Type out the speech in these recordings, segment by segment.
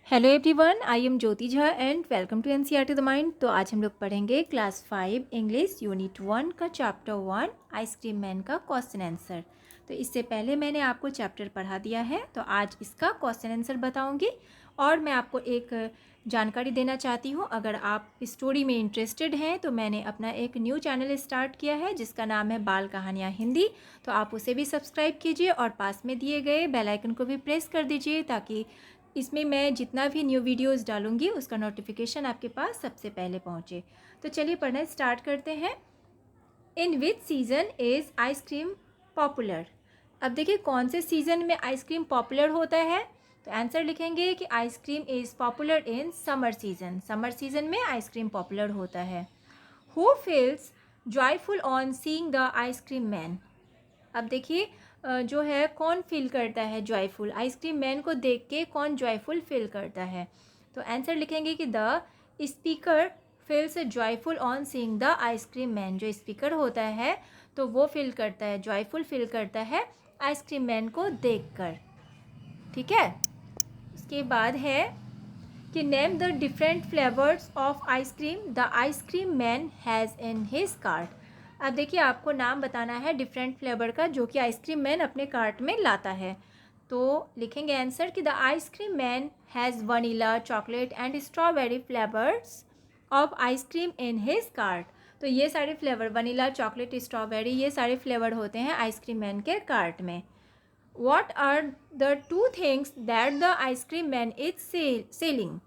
Hello everyone, I am Jyoti Jha and welcome to NCERT the mind. तो आज हम लोग पढ़ेंगे क्लास 5 इंग्लिश यूनिट 1 का चैप्टर 1 आइसक्रीम मैन का क्वेश्चन आंसर। तो इससे पहले मैंने आपको चैप्टर पढ़ा दिया है, तो आज इसका क्वेश्चन आंसर बताऊंगी। और मैं आपको एक जानकारी देना चाहती हूँ, अगर आप स्टोरी में इंटरेस्टेड हैं तो मैंने अपना एक न्यू चैनल स्टार्ट किया है जिसका नाम है बाल कहानियाँ हिंदी। तो आप उसे भी सब्सक्राइब कीजिए और पास में दिए गए बेल आइकन को भी प्रेस कर दीजिए ताकि इसमें मैं जितना भी न्यू वीडियोस डालूंगी उसका नोटिफिकेशन आपके पास सबसे पहले पहुंचे। तो चलिए पढ़ना स्टार्ट करते हैं। इन विच सीज़न इज़ आइसक्रीम पॉपुलर। अब देखिए कौन से सीज़न में आइसक्रीम पॉपुलर होता है। तो आंसर लिखेंगे कि ice cream is popular in summer season. Summer season में आइसक्रीम पॉपुलर होता है। Who feels joyful on seeing the ice cream man. अब देखिए जो है कौन फील करता है जॉयफुल, आइसक्रीम मैन को देख के कौन जॉयफुल फील करता है। तो आंसर लिखेंगे कि the speaker feels joyful on seeing the ice cream man. जो स्पीकर होता है तो वो फील करता है, जॉयफुल फील करता है आइसक्रीम मैन को देखकर। ठीक है, उसके बाद है कि name the different flavours of ice cream the ice cream man has in his cart. अब देखिए आपको नाम बताना है डिफरेंट फ्लेवर का जो कि आइसक्रीम मैन अपने कार्ट में लाता है। तो लिखेंगे आंसर कि the ice cream man has vanilla, chocolate and strawberry flavours of ice cream in his cart. तो ये सारे फ्लेवर वनीला, चॉकलेट, स्ट्रॉबेरी, ये सारे फ्लेवर होते हैं आइसक्रीम मैन के कार्ट में। What are the two things that the ice cream man is selling?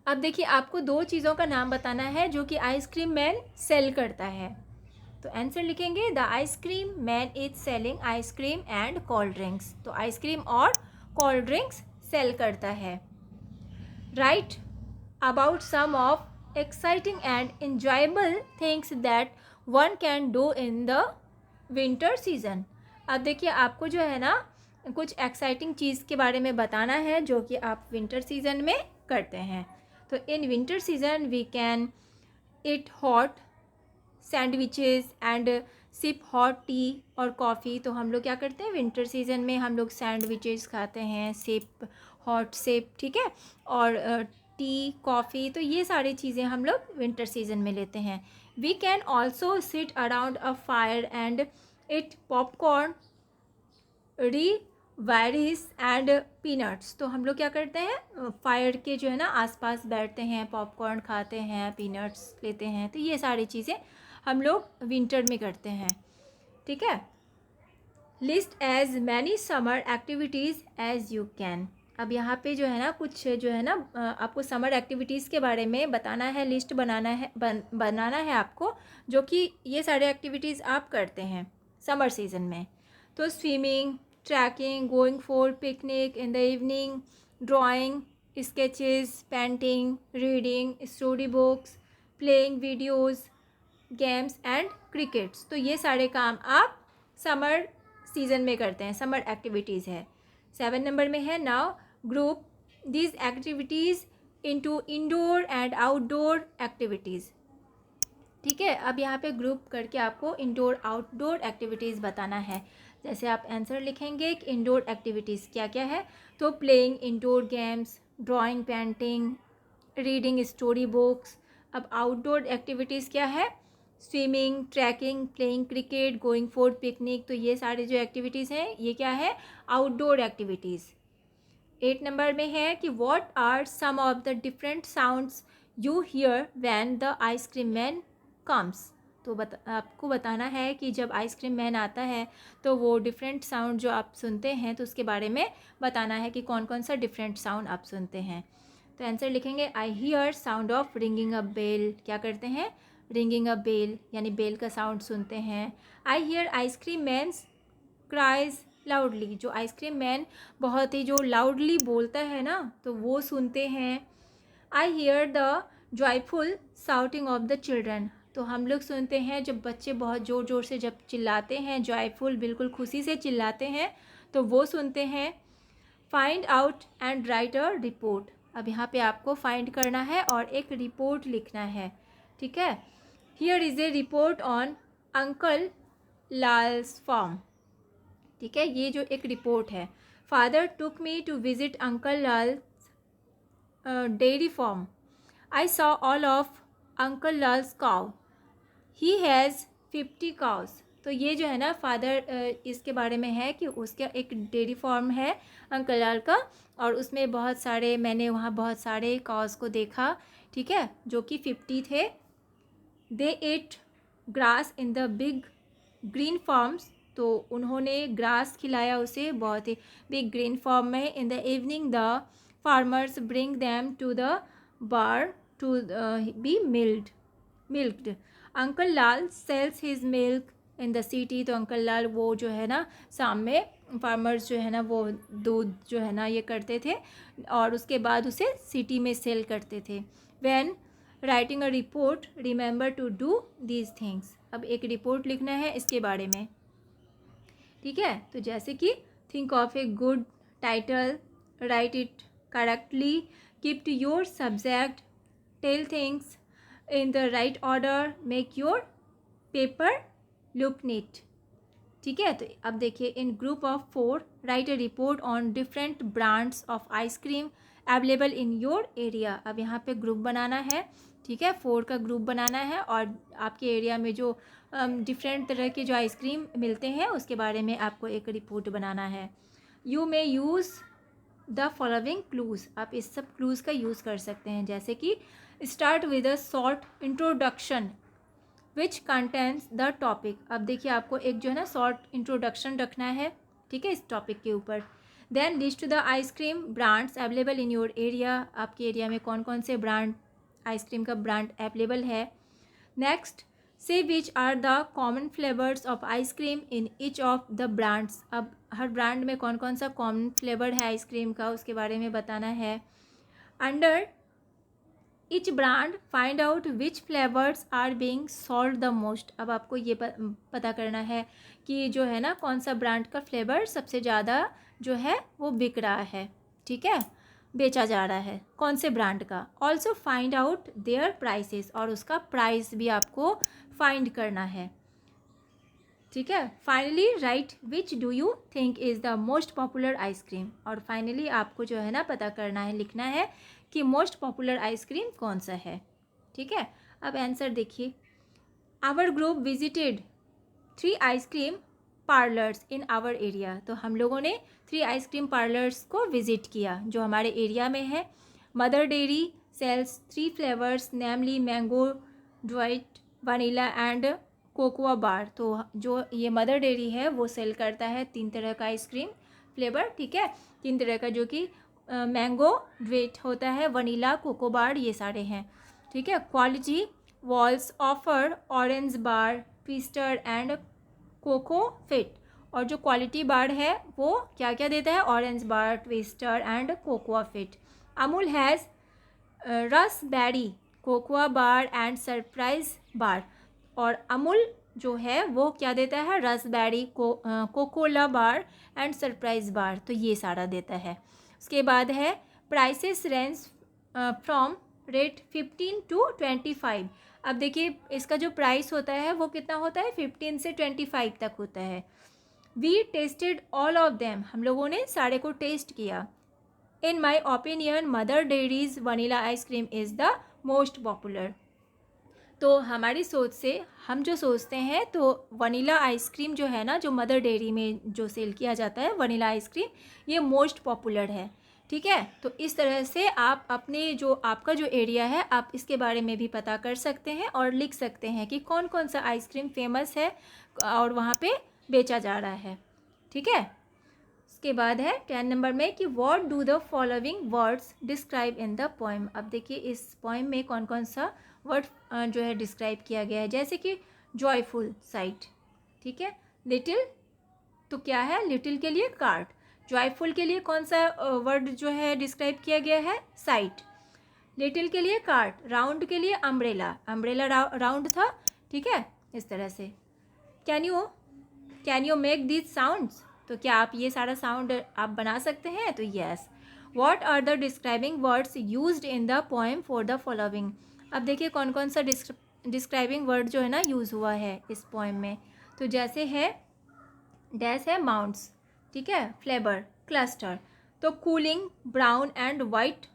अब देखिए आपको दो चीज़ों का नाम बताना है जो कि आइसक्रीम मैन सेल करता है। तो आंसर लिखेंगे the ice cream man is selling ice cream and cold drinks. तो आइसक्रीम और कोल्ड ड्रिंक्स सेल करता है। Write about some of exciting and enjoyable things that one can do in the winter season. अब देखिए आपको जो है ना कुछ एक्साइटिंग चीज़ के बारे में बताना है जो कि आप विंटर सीजन में करते हैं। तो in winter season we can eat hot sandwiches and sip hot tea और कॉफ़ी। तो हम लोग क्या करते हैं विंटर सीजन में, हम लोग सैंडविचेस खाते हैं, सिप हॉट सिप, ठीक है, और टी कॉफ़ी। तो ये सारी चीज़ें हम लोग विंटर सीजन में लेते हैं। We can also sit around a fire and eat popcorn, री वायरिस एंड पीनट्स। तो हम लोग क्या करते हैं फायर के जो है ना आसपास बैठते हैं, पॉपकॉर्न खाते हैं, पीनट्स लेते हैं। तो ये सारी चीज़ें हम लोग विंटर में करते हैं। ठीक है, list as many summer activities as you can. अब यहाँ पे जो है ना कुछ जो है ना आपको समर एक्टिविटीज़ के बारे में बताना है, लिस्ट बनाना है, बनाना है आपको, जो कि ये सारे एक्टिविटीज़ आप करते हैं समर सीज़न में। तो swimming, trekking, going for picnic in the evening, drawing, sketches, painting, reading story books, playing videos, games and crickets. तो ये सारे काम आप समर सीजन में करते हैं, समर एक्टिविटीज़ है। 7 नंबर में है now group these activities into indoor and outdoor activities. ठीक है, अब यहाँ पे ग्रुप करके आपको इंडोर आउटडोर एक्टिविटीज़ बताना है। जैसे आप आंसर लिखेंगे कि इंडोर एक्टिविटीज़ क्या क्या है। तो playing indoor games, drawing, painting, reading story books. अब आउटडोर एक्टिविटीज़ क्या है, swimming, trekking, playing cricket, going for picnic. तो ये सारे जो एक्टिविटीज़ हैं ये क्या है, आउटडोर एक्टिविटीज़। 8 नंबर में है कि what are some of the different sounds you hear when the ice cream man comes. तो आपको बताना है कि जब आइसक्रीम मैन आता है तो वो डिफरेंट साउंड जो आप सुनते हैं तो उसके बारे में बताना है कि कौन कौन सा डिफरेंट साउंड आप सुनते हैं। तो आंसर लिखेंगे I hear sound of ringing a bell. क्या करते हैं, रिंगिंग अ बेल यानी बेल का साउंड सुनते हैं। I hear ice cream man's cries loudly. जो आइसक्रीम मैन बहुत ही जो लाउडली बोलता है ना तो वो सुनते हैं। I here the joyful shouting of the children. तो हम लोग सुनते हैं जब बच्चे बहुत ज़ोर ज़ोर से जब चिल्लाते हैं, जॉयफुल बिल्कुल खुशी से चिल्लाते हैं, तो वो सुनते हैं। Find out and right a report. अब यहाँ पे आपको फाइंड करना है और एक रिपोर्ट लिखना है। ठीक है, here is a report on uncle Lal's farm. ठीक है, ये जो एक रिपोर्ट है, father took me to visit uncle Lal dairy farm. I saw all of Uncle Lal's cow. He has 50 cows. तो ये जो है ना फादर इसके बारे में है कि उसका एक डेयरी फार्म है अंकल लाल का, और उसमें मैंने वहाँ बहुत सारे काउस को देखा, ठीक है, जो कि 50 थे. They ate grass in the big green farms. तो उन्होंने ग्रास खिलाया उसे बहुत ही बिग ग्रीन फार्म में. In the evening the farmers bring them to the bar to be milked. Uncle Lal sells his milk in the city. तो uncle Lal वो जो है ना शाम में फार्मर्स जो है ना वो दूध जो है ना ये करते थे और उसके बाद उसे सिटी में सेल करते थे. When writing a report remember to do these things. अब एक रिपोर्ट लिखना है इसके बारे में, ठीक है. तो जैसे कि think of a good title, write it correctly, keep to your subject, tell things in the right order, make your paper look neat. ठीक है. तो अब देखिए, in group of 4 right a report on different brands of ice cream available in your area. अब यहाँ पे group बनाना है, ठीक है, 4 का ग्रुप बनाना है और आपके एरिया में जो डिफरेंट तरह के जो आइसक्रीम मिलते हैं उसके बारे में आपको एक रिपोर्ट बनाना है. You may use the following clues. आप इस सब क्लूज़ का यूज़ कर सकते हैं, जैसे कि start with a short introduction which contents the topic. अब देखिए, आपको एक जो है ना शॉर्ट इंट्रोडक्शन रखना है, ठीक है, इस टॉपिक के ऊपर. Then list the ice cream brands available in your area. आपके एरिया में कौन कौन से ब्रांड आइसक्रीम का ब्रांड अवेलेबल है. Next, say which are the common flavours of ice cream in each of the brands. अब हर ब्रांड में कौन कौन सा कॉमन फ्लेवर है आइसक्रीम का उसके बारे में बताना है. Under each brand find out which flavours are being sold the most. अब आपको ये पता करना है कि जो है ना कौन सा ब्रांड का फ्लेवर सबसे ज़्यादा जो है वो बिक रहा है, ठीक है, बेचा जा रहा है, कौन से ब्रांड का. Also find out their prices. और उसका प्राइस भी आपको फाइंड करना है, ठीक है. Finally right which do you think is the most popular ice cream. और फाइनली आपको जो है ना पता करना है, लिखना है कि मोस्ट पॉपुलर आइसक्रीम कौन सा है, ठीक है. अब आंसर देखिए. Our group visited 3 ice cream parlours in our area. तो हम लोगों ने 3 आइसक्रीम पार्लर्स को विज़िट किया जो हमारे एरिया में है. Mother Dairy sells 3 flavours namely mango, Dwight, vanilla and cocoa bar. तो जो ये मदर डेयरी है वो सेल करता है 3 तरह का आइसक्रीम फ्लेवर, ठीक है, 3 तरह का, जो कि मैंगो ड्वेट होता है, वनीला, कोको बार, ये सारे हैं, ठीक है. Kwality Wall's offer orange bar, twister and coco fit. और जो क्वालिटी बार है वो क्या क्या देता है, orange bar, twister and cocoa fit. Amul has raspberry, cocoa bar and surprise bar. और अमूल जो है वो क्या देता है, raspberry, cocola bar and surprise bar. तो ये सारा देता है. उसके बाद है prices range from rate 15 to 25. अब देखिए, इसका जो प्राइस होता है वो कितना होता है, 15 से 25 तक होता है. We tested all of them. हम लोगों ने सारे को टेस्ट किया. In my opinion Mother Dairy's vanilla ice cream is the most popular. तो हमारी सोच से हम जो सोचते हैं तो वनीला आइसक्रीम जो है ना, जो मदर डेयरी में जो सेल किया जाता है वनीला आइसक्रीम, ये मोस्ट पॉपुलर है, ठीक है. तो इस तरह से आप अपने जो आपका जो एरिया है आप इसके बारे में भी पता कर सकते हैं और लिख सकते हैं कि कौन कौन सा आइसक्रीम फेमस है और वहाँ पे बेचा जा रहा है, ठीक है. उसके बाद है 10 नंबर में कि what do the following words describe in the poem. अब देखिए, इस पोएम में कौन कौन सा वर्ड जो है डिस्क्राइब किया गया है, जैसे कि जॉयफुल साइट, ठीक है. लिटिल, तो क्या है, लिटिल के लिए कार्ट. जॉयफुल के लिए कौन सा वर्ड जो है डिस्क्राइब किया गया है, साइट. लिटिल के लिए कार्ट. राउंड के लिए अम्ब्रेला, अम्ब्रेला राउंड था, ठीक है, इस तरह से. Can you make this sounds. तो क्या आप ये सारा साउंड आप बना सकते हैं, तो yes. What are the describing words used in the poem for the following. अब देखिए कौन कौन सा डिस्क्राइबिंग वर्ड जो है ना यूज़ हुआ है इस पोएम में. तो जैसे है डैश है माउंट्स, ठीक है, फ्लेवर, क्लस्टर. तो cooling, brown and white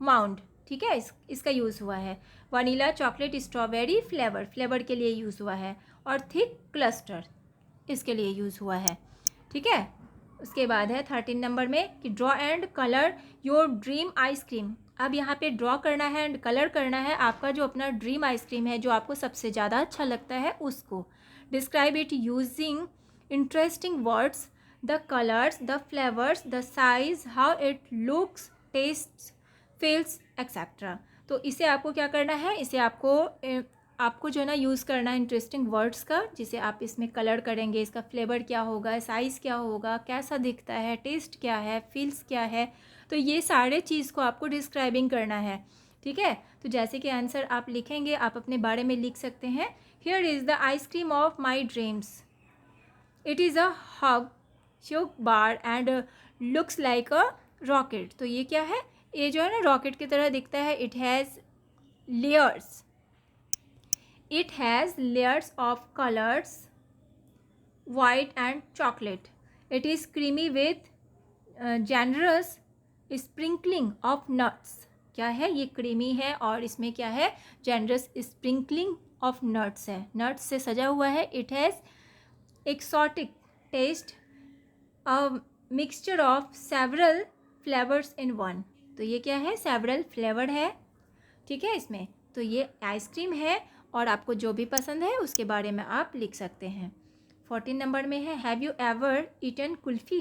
mound, ठीक है, इसका यूज़ हुआ है। वनीला, चॉकलेट, स्ट्रॉबेरी, फ्लेवर के लिए यूज़ हुआ है। और थिक क्लस्टर इसके लिए यूज़ हुआ है, ठीक है। उसके बाद है 13 नंबर में कि draw and colour your dream ice cream. अब यहाँ पे ड्रॉ करना है एंड कलर करना है आपका जो अपना ड्रीम आइसक्रीम है, जो आपको सबसे ज़्यादा अच्छा लगता है उसको। Describe it using interesting words, the colours, the flavours, the size, how it looks, taste, feels etcetera. तो इसे आपको क्या करना है, इसे आपको जो है ना यूज़ करना है इंटरेस्टिंग वर्ड्स का, जिसे आप इसमें कलर करेंगे। इसका फ्लेवर क्या होगा, साइज़ क्या होगा, कैसा दिखता है, टेस्ट क्या है, फील्स क्या है, तो ये सारे चीज़ को आपको डिस्क्राइबिंग करना है, ठीक है। तो जैसे कि आंसर आप लिखेंगे, आप अपने बारे में लिख सकते हैं। Here is the ice cream of my dreams, it is a hug shook bar and looks like a rocket. तो ये क्या है, ये जो है ना रॉकेट की तरह दिखता है। It has layers, it has layers of colors, white and chocolate. It is creamy with generous sprinkling of nuts. क्या है, ये क्रीमी है और इसमें क्या है, generous sprinkling of nuts है, nuts से सजा हुआ है। It has exotic taste, a mixture of several flavors in one. तो ये क्या है, several flavor है, ठीक है इसमें। तो ये आइसक्रीम है और आपको जो भी पसंद है उसके बारे में आप लिख सकते हैं। 14 नंबर में है have you ever eaten kulfi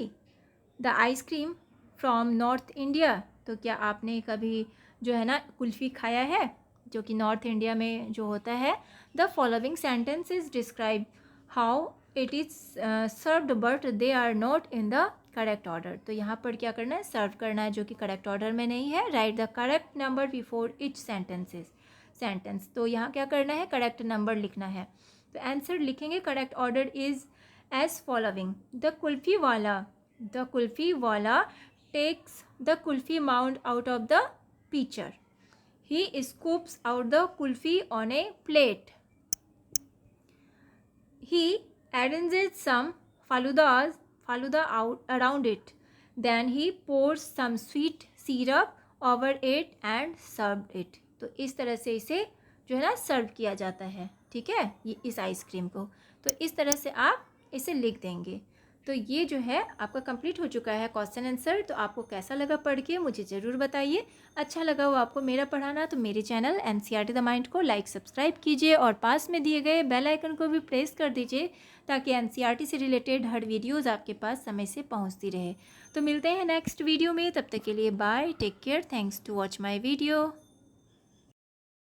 the ice cream from north India. तो क्या आपने कभी जो है ना कुल्फ़ी खाया है, जो कि नॉर्थ इंडिया में जो होता है। The following sentence is describe how it is served but they are not in the correct order. तो यहाँ पर क्या करना है, सर्व करना है जो कि करेक्ट ऑर्डर में नहीं है। Right the correct number before etch sentence. तो यहाँ क्या करना है, करेक्ट नंबर लिखना है। तो आंसर लिखेंगे, correct order is as following. The kulfi वाला takes the kulfi mound out of the pitcher. He scoops out the kulfi on a plate. He arranges some faluda out around it. Then he pours some sweet syrup over it and served it. तो इस तरह से इसे जो है ना सर्व किया जाता है, ठीक है, ये इस आइसक्रीम को। तो इस तरह से आप इसे लिख देंगे। तो ये जो है आपका कंप्लीट हो चुका है क्वेश्चन आंसर। तो आपको कैसा लगा पढ़ के मुझे ज़रूर बताइए। अच्छा लगा हो आपको मेरा पढ़ाना तो मेरे चैनल NCERT द माइंड को लाइक सब्सक्राइब कीजिए और पास में दिए गए बेल आइकन को भी प्रेस कर दीजिए ताकि NCERT से रिलेटेड हर वीडियोस आपके पास समय से पहुंचती रहे। तो मिलते हैं नेक्स्ट वीडियो में, तब तक के लिए bye, take care, thanks to watch my video.